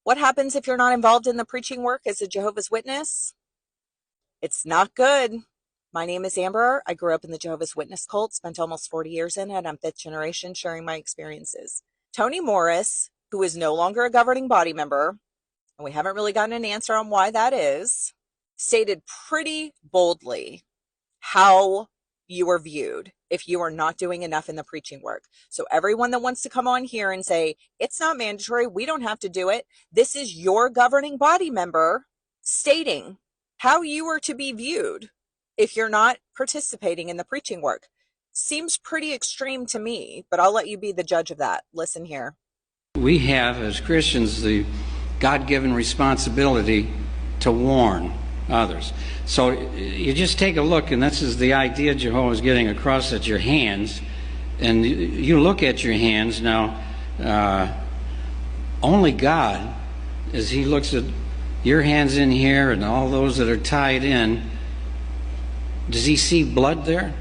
What happens if you're not involved in the preaching work as a Jehovah's Witness? It's not good. My name is Amber. I grew up in the Jehovah's Witness cult, spent almost 40 years in it. I'm fifth generation sharing my experiences. Toni Morris, who is no longer a governing body member, and we haven't really gotten an answer on why that is, stated pretty boldly how you are viewed if you are not doing enough in the preaching work. So everyone that wants to come on here and say, it's not mandatory, we don't have to do it, this is your governing body member stating how you are to be viewed if you're not participating in the preaching work. Seems pretty extreme to me, but I'll let you be the judge of that. Listen here. We have, as Christians, the God-given responsibility to warn others. So you just take a look, and this is the idea Jehovah is getting across, at your hands. And you look at your hands now, only God, as he looks at your hands in here and all those that are tied in, does he see blood there?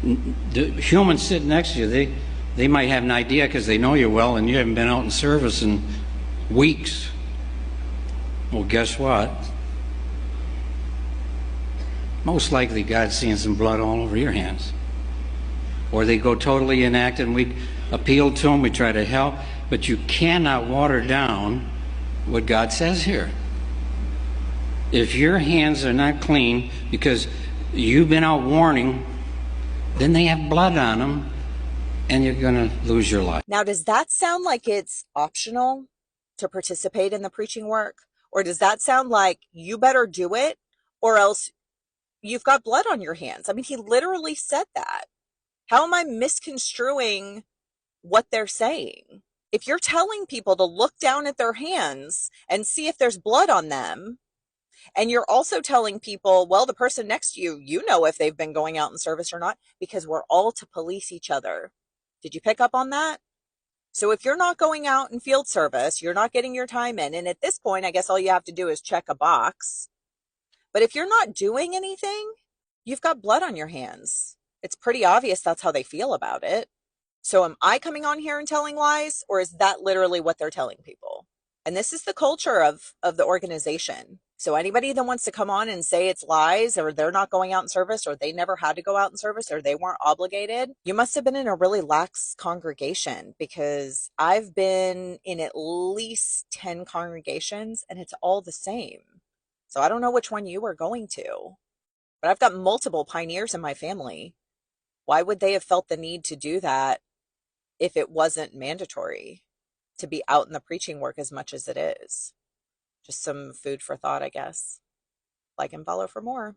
The humans sitting next to you, they might have an idea because they know you well and you haven't been out in service in weeks. Well, guess what? Most likely God's seeing some blood all over your hands. Or they go totally inactive, and we appeal to them, we try to help, but you cannot water down what God says here. If your hands are not clean because you've been out warning, then they have blood on them, and you're going to lose your life. Now, does that sound like it's optional to participate in the preaching work? Or does that sound like you better do it or else you've got blood on your hands? I mean, he literally said that. How am I misconstruing what they're saying? If you're telling people to look down at their hands and see if there's blood on them, and you're also telling people, well, the person next to you, you know if they've been going out in service or not, because we're all to police each other. Did you pick up on that? So if you're not going out in field service, you're not getting your time in. And at this point, I guess all you have to do is check a box. But if you're not doing anything, you've got blood on your hands. It's pretty obvious that's how they feel about it. So am I coming on here and telling lies, or is that literally what they're telling people? And this is the culture of the organization. So anybody that wants to come on and say it's lies, or they're not going out in service, or they never had to go out in service, or they weren't obligated, you must have been in a really lax congregation, because I've been in at least 10 congregations and it's all the same. So I don't know which one you were going to, but I've got multiple pioneers in my family. Why would they have felt the need to do that if it wasn't mandatory to be out in the preaching work as much as it is? Just some food for thought, I guess. Like and follow for more.